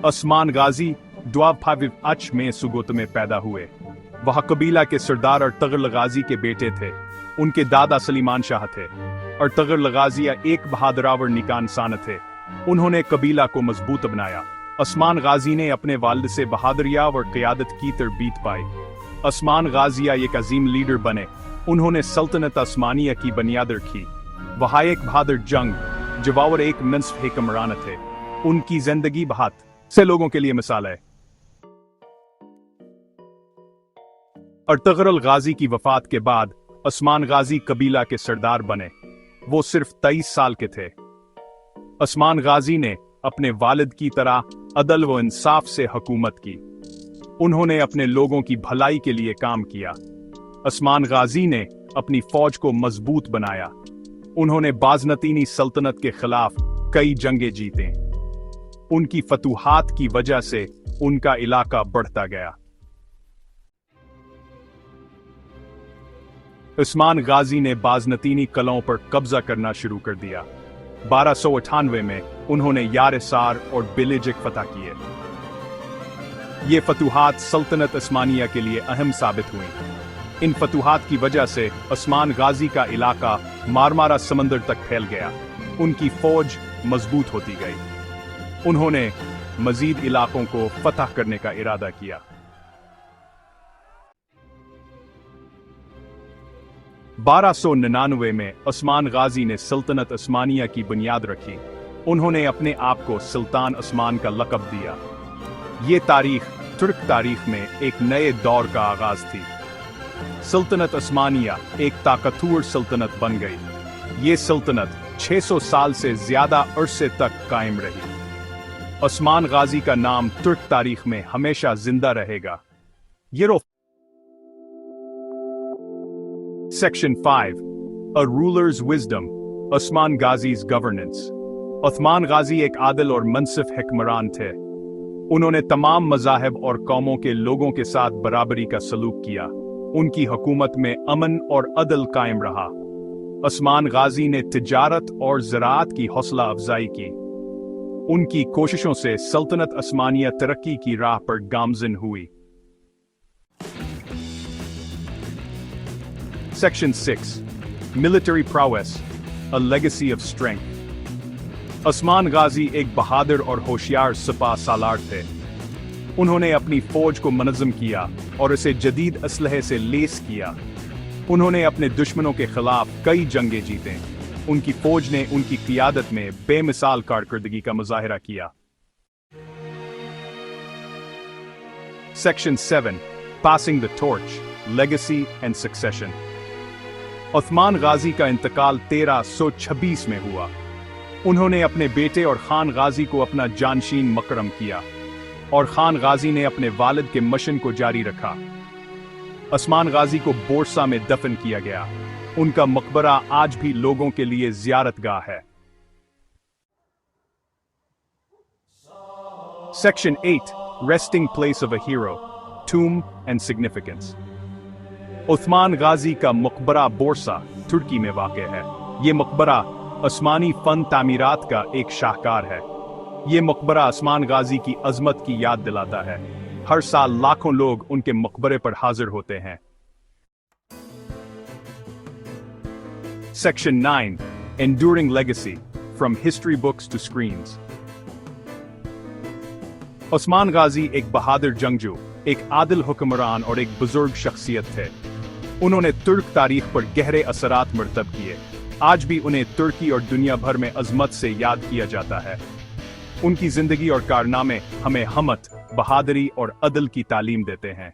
उस्मान गाजी द्वाभाविव में सुगोत में पैदा हुए। वह कबीला के सरदार और तगरल गाजी के बेटे थे। उनके दादा सलीमान शाह थे और तगरल गाजिया एक बहादुरावर निकान सान थे। उन्होंने कबीला को मजबूत बनाया। उस्मान गाजी ने अपने वालिद से बहादुरिया और क़यादत की तरबीत पाई। उस्मान गाजिया एक अजीम लीडर बने। उन्होंने सल्तनत उस्मानिया की बुनियाद रखी। वह एक बहादुर जंग जवावर एक मंसफ हुक्मरान थे। उनकी जिंदगी बहुत से लोगों के लिए मिसाल है। और तगरल गाजी की वफात के बाद उस्मान गाजी कबीला के सरदार बने। वो सिर्फ 23 साल के थे। उस्मान गाजी ने अपने वालिद की तरह अदल व इंसाफ से हुकूमत की। उन्होंने अपने लोगों की भलाई के लिए काम किया। उस्मान गाजी ने अपनी फौज को मजबूत बनाया। उन्होंने बाज़नतीनी सल्तनत के खिलाफ कई जंगें जीते। उनकी फतूहात की वजह से उनका इलाका बढ़ता गया। उस्मान गाजी ने बाज़नतीनी कलों पर कब्जा करना शुरू कर दिया। 1298 में उन्होंने यार-ए-सार और बिलिजिक फतह किए। ये फतूहात सल्तनत उस्मानिया के लिए अहम साबित हुई। इन फतूहात की वजह से उस्मान गाजी का इलाका मारमारा समंदर तक फैल गया। उनकी फौज मजबूत होती गई। उन्होंने मजीद इलाकों को फतह करने का इरादा किया। 1299 में उस्मान गाजी ने सल्तनत उस्मानिया की बुनियाद रखी। उन्होंने अपने आप को सुल्तान उस्मान का लक़ब दिया। ये तारीख तुर्क तारीख में एक नए दौर का आगाज थी। सल्तनत उस्मानिया एक ताकतवर सल्तनत बन गई। ये सल्तनत 600 साल से ज्यादा अरसे तक कायम रही। उस्मान गाजी का नाम तुर्क तारीख में हमेशा जिंदा रहेगा। Section 5. A ruler's wisdom. Usman गाजी's governance. Usman गाजी एक आदिल और मुनसिफ हुक्मरान थे। उन्होंने तमाम मज़ाहिब और कौमों के लोगों के साथ बराबरी का सलूक किया। उनकी हुकूमत में अमन और अदल कायम रहा। उस्मान गाजी ने तिजारत और ज़राअत की हौसला अफजाई की। उनकी कोशिशों से सल्तनत उस्मानिया तरक्की की राह पर गामज़िन हुई। Section 6. Military prowess. A legacy of strength. Usman गाजी एक बहादुर और होशियार सिपाह सालार थे। उन्होंने अपनी फौज को मनज़्ज़म किया और इसे जदीद असलहे से लेस किया। उन्होंने अपने दुश्मनों के खिलाफ कई जंगें जीते। उनकी फौज ने उनकी क़ियादत में बेमिसाल कारकर्दगी का मुज़ाहिरा किया। Section 7. Passing the torch. Legacy and succession. Usman गाजी का इंतकाल 1326 में हुआ। उन्होंने अपने बेटे और खान गाजी को अपना जानशीन मकरम किया और खान गाजी ने अपने वालिद के मिशन को जारी रखा। उस्मान गाजी को बोरसा में दफन किया गया। उनका मकबरा आज भी लोगों के लिए ज़ियारतगाह है। Section 8. Resting place of a hero. Tomb and significance. Usman गाजी का मकबरा बोरसा तुर्की में वाक़ है। ये मकबरा उस्मानी फ़न तामीरात का एक शाहकार है। ये मकबरा उस्मान गाजी की अज़मत की याद दिलाता है। हर साल लाखों लोग उनके मकबरे पर हाजिर होते हैं। Section 9. Enduring legacy. From history books to screens. Usman गाजी एक बहादुर जंगजू, एक आदिल हुक्मरान और एक बुजुर्ग शख्सियत थे। उन्होंने तुर्क तारीख पर गहरे असरात मरतब किए। आज भी उन्हें तुर्की और दुनिया भर में अज़मत से याद किया जाता है। उनकी जिंदगी और कारनामे हमें हमत, बहादुरी और अदल की तालीम देते हैं।